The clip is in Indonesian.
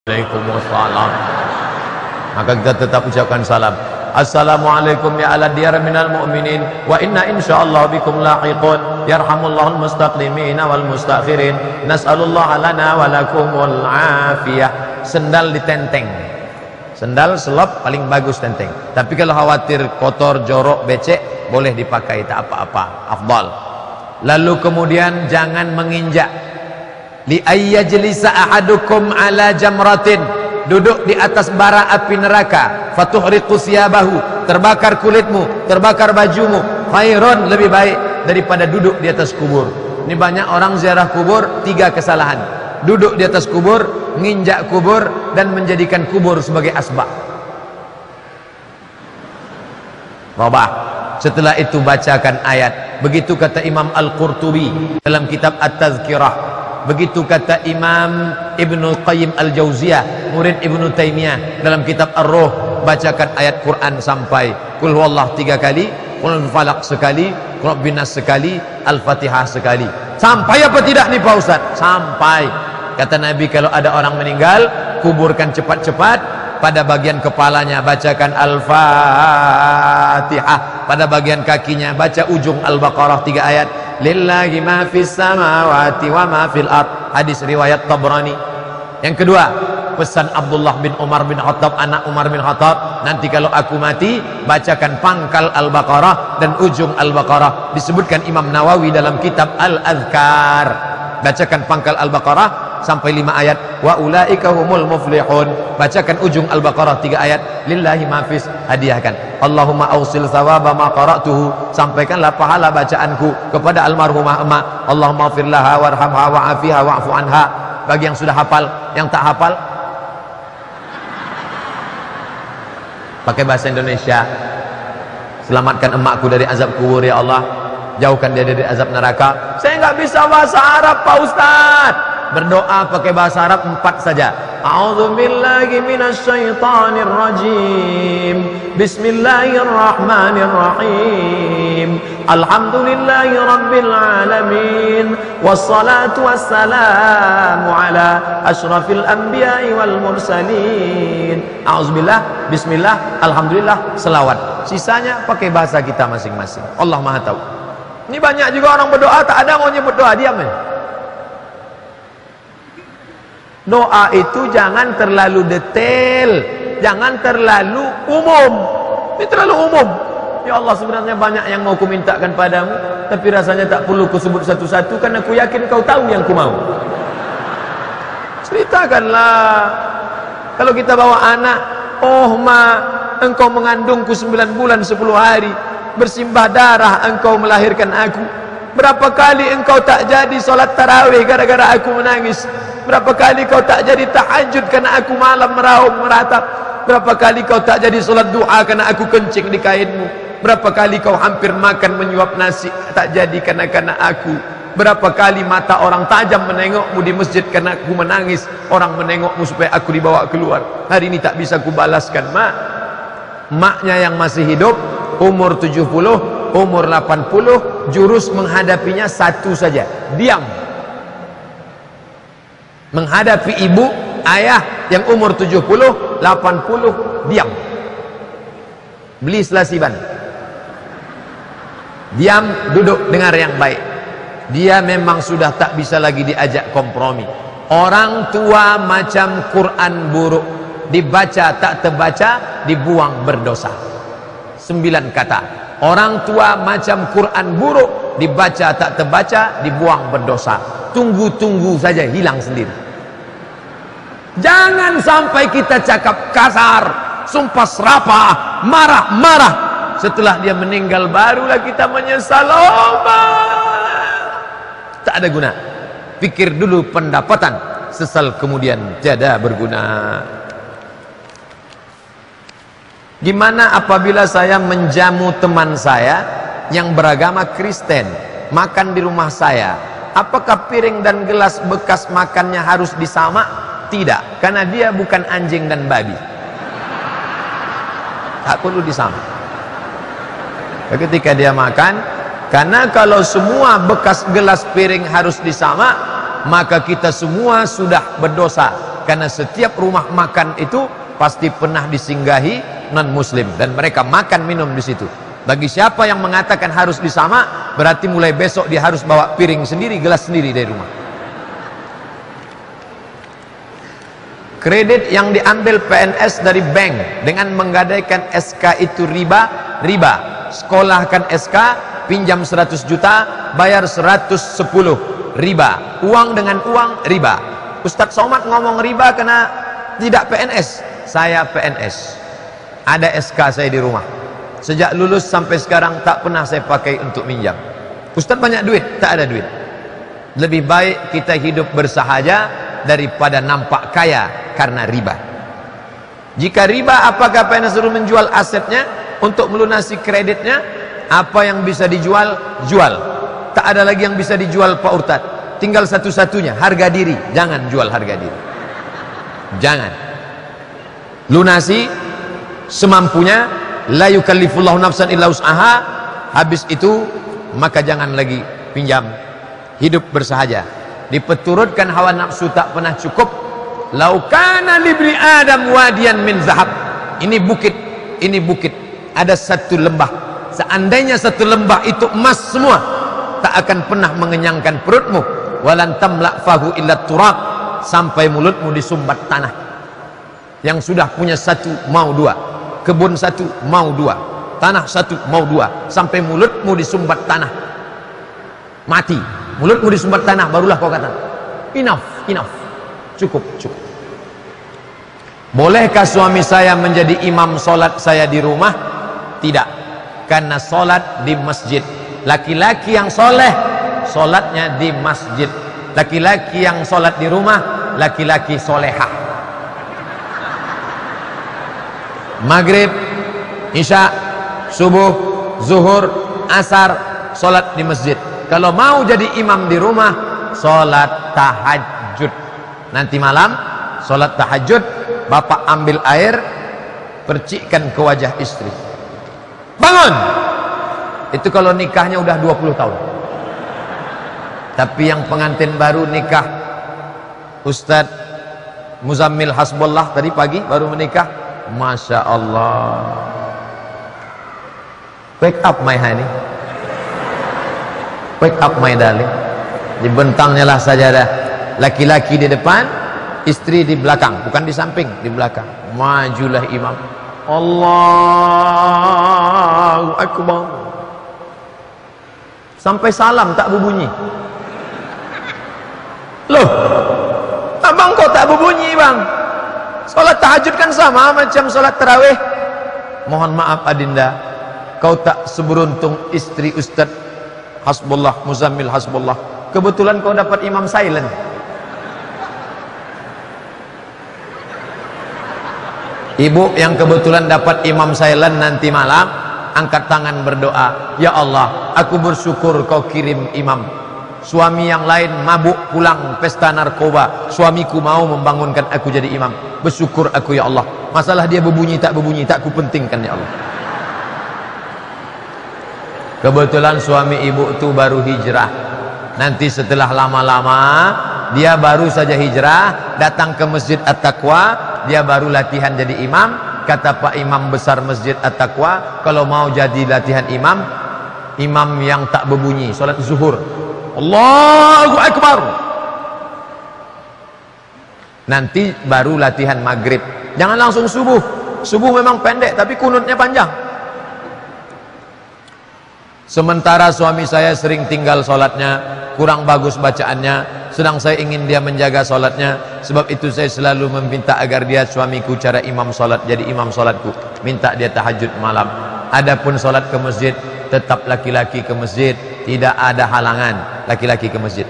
Waalaikumsalam. Maka kita tetap ucapkan salam. Assalamualaikum ya ala diyar minal mu'minin wa inna insyaallah bikum lahiqun yarhamullahul mustaqdimin wal mustakhirin nas'alullah lana wa lakumul afiyah. Sendal ditenteng, sendal selop paling bagus tenteng, tapi kalau khawatir kotor, jorok, becek boleh dipakai, tak apa-apa, afdal. Lalu kemudian jangan menginjak. Li ayyajlisa ahadukum ala jamratin, duduk di atas bara api neraka, fatuhriqu siyabahu, terbakar kulitmu, terbakar bajumu, khairun, lebih baik daripada duduk di atas kubur. Ini banyak orang ziarah kubur, 3 kesalahan: duduk di atas kubur, nginjak kubur, dan menjadikan kubur sebagai asbab. Robah. Setelah itu bacakan ayat. Begitu kata Imam Al-Qurtubi dalam kitab At-Tazkirah. Begitu kata Imam Ibnu Qayyim Al-Jauziyah, murid Ibnu Taimiyah, dalam kitab Ar-Ruh. Bacakan ayat Quran sampai Qul huwallah 3 kali, Qul falaq sekali, Qul binas sekali, Al-Fatihah sekali. Sampai apa tidak nih Pak Ustaz? Sampai. Kata Nabi, kalau ada orang meninggal, kuburkan cepat-cepat. Pada bagian kepalanya bacakan Al-Fatihah, pada bagian kakinya baca ujung Al-Baqarah 3 ayat. Lillahi ma fis samawati wa ma fil ard. Hadis riwayat Tabrani. Yang kedua, pesan Abdullah bin Umar bin Khattab, anak Umar bin Khattab, nanti kalau aku mati bacakan pangkal Al-Baqarah dan ujung Al-Baqarah. Disebutkan Imam Nawawi dalam kitab Al-Adhkar. Bacakan pangkal Al-Baqarah sampai 5 ayat, wa ulaika humul muflihun. Bacakan ujung Al-Baqarah 3 ayat, lillahi mafis, hadiahkan. Allahumma ausil thawaba ma qara'tuhu, sampaikanlah pahala bacaanku kepada almarhumah emak. Allahumma ighfir laha warhamha wa'afiha wa'fu anha. Bagi yang sudah hafal, yang tak hafal pakai bahasa Indonesia. Selamatkan emakku dari azab kubur ya Allah, jauhkan dia dari azab neraka. Saya nggak bisa bahasa Arab Pak Ustaz. Berdoa pakai bahasa Arab 4 saja. A'udzubillahi minasyaitonir rajim. Bismillahirrahmanirrahim. Alhamdulillahi rabbil alamin. Wassalatu wassalamu ala asyrafil anbiya'i wal mursalin. A'udzubillah, bismillah, alhamdulillah, selawat. Sisanya pakai bahasa kita masing-masing. Allah Maha tahu. Ini banyak juga orang berdoa tak ada mau nyebut doa, diam ya. Doa itu jangan terlalu detail, jangan terlalu umum. Ini terlalu umum. Ya Allah, sebenarnya banyak yang mau kumintakan padamu, tapi rasanya tak perlu kusebut satu-satu, karena aku yakin kau tahu yang ku mau. Ceritakanlah. Kalau kita bawa anak, oh ma, engkau mengandungku 9 bulan 10 hari, bersimbah darah engkau melahirkan aku. Berapa kali engkau tak jadi solat tarawih gara-gara aku menangis? Berapa kali kau tak jadi tahajud karena aku malam meraup meratap? Berapa kali kau tak jadi solat duha karena aku kencing di kainmu? Berapa kali kau hampir makan menyuap nasi tak jadi karena aku? Berapa kali mata orang tajam menengokmu di masjid karena aku menangis? Orang menengokmu supaya aku dibawa keluar. Hari ini tak bisa kubalaskan, mak. Maknya yang masih hidup, umur 70, umur 80, jurus menghadapinya satu saja, diam. Menghadapi ibu, ayah yang umur 70, 80, diam. Beli selasiban, diam, duduk, dengar yang baik. Dia memang sudah tak bisa lagi diajak kompromi. Orang tua macam Quran buruk, dibaca tak terbaca, dibuang berdosa. 9 kata. Orang tua macam Quran buruk, dibaca tak terbaca, dibuang berdosa. Tunggu-tunggu saja hilang sendiri. Jangan sampai kita cakap kasar, sumpah serapah, marah-marah. Setelah dia meninggal barulah kita menyesal. Tak ada guna. Pikir dulu pendapatan, sesal kemudian tiada berguna. Gimana apabila saya menjamu teman saya yang beragama Kristen makan di rumah saya? Apakah piring dan gelas bekas makannya harus disamak? Tidak, karena dia bukan anjing dan babi. Tak perlu disamak. Ketika dia makan, karena kalau semua bekas gelas piring harus disamak, maka kita semua sudah berdosa. karena setiap rumah makan itu pasti pernah disinggahi non muslim dan mereka makan minum di situ. Bagi siapa yang mengatakan harus disama, berarti mulai besok dia harus bawa piring sendiri, gelas sendiri dari rumah. Kredit yang diambil PNS dari bank dengan menggadaikan SK itu riba. Sekolahkan SK, pinjam 100 juta, bayar 110, riba. Uang dengan uang, riba. Ustadz Somad ngomong riba karena tidak PNS. Saya PNS, ada SK saya di rumah. Sejak lulus sampai sekarang tak pernah saya pakai untuk minjam. Ustadz banyak duit, tak ada duit. Lebih baik kita hidup bersahaja daripada nampak kaya karena riba. Jika riba, apakah PNS suruh menjual asetnya untuk melunasi kreditnya? Apa yang bisa dijual, jual. Tak ada lagi yang bisa dijual Pak Ustadz. Tinggal satu-satunya, harga diri. Jangan jual harga diri. Jangan. Lunasi semampunya. La yukallifullahu nafsan illa wus'aha. Habis itu maka jangan lagi pinjam. Hidup bersahaja. Dipeturutkan hawa nafsu tak pernah cukup. Lau kana libni adam wadiyan min zahab. Ini bukit, ada satu lembah. Seandainya satu lembah itu emas semua, tak akan pernah mengenyangkan perutmu. Walan tamla fahu illa turab. Sampai mulutmu disumbat tanah. Yang sudah punya satu mau dua, kebun satu mau dua, tanah satu mau dua, sampai mulutmu disumbat tanah, mati. Mulutmu disumbat tanah, barulah kau kata enough, cukup. Bolehkah suami saya menjadi imam solat saya di rumah? Tidak, karena solat di masjid. Laki-laki yang soleh solatnya di masjid. Laki-laki yang solat di rumah, laki-laki solehah. Maghrib, isya, subuh, zuhur, asar, solat di masjid. Kalau mau jadi imam di rumah, solat tahajud. Nanti malam solat tahajud, bapak ambil air, percikkan ke wajah istri. Bangun. Itu kalau nikahnya udah 20 tahun. Tapi yang pengantin baru nikah, Ustadz Muzammil Hasbullah tadi pagi baru menikah, Masya Allah. Wake up my honey, wake up my darling. Dibentangnya lah sajadah, laki-laki di depan, istri di belakang, bukan di samping, di belakang. Majulah imam, Allahu Akbar, sampai salam tak berbunyi. Loh, abang kok tak berbunyi bang? Salat tahajud kan sama macam salat tarawih. Mohon maaf adinda, kau tak seberuntung istri Ustadz Hasbullah, Muzammil Hasbullah. Kebetulan kau dapat imam silent. Ibu yang kebetulan dapat imam silent nanti malam, angkat tangan berdoa, ya Allah, aku bersyukur kau kirim imam. Suami yang lain mabuk pulang pesta narkoba, suamiku mau membangunkan aku jadi imam. Bersyukur aku ya Allah. Masalah dia berbunyi tak ku pentingkan ya Allah. Kebetulan suami ibu itu baru hijrah. Nanti setelah lama-lama dia baru saja hijrah, datang ke Masjid At-Taqwa, dia baru latihan jadi imam. Kata Pak Imam besar Masjid At-Taqwa, kalau mau jadi latihan imam, imam yang tak berbunyi, salat zuhur, Allahu Akbar. Nanti baru latihan maghrib. Jangan langsung subuh. Subuh memang pendek, tapi kunutnya panjang. Sementara suami saya sering tinggal sholatnya, kurang bagus bacaannya, sedang saya ingin dia menjaga sholatnya. Sebab itu saya selalu meminta agar dia, suamiku, cara imam sholat, jadi imam sholatku. Minta dia tahajud malam. Adapun sholat ke masjid, tetap laki-laki ke masjid. Tidak ada halangan laki-laki ke masjid.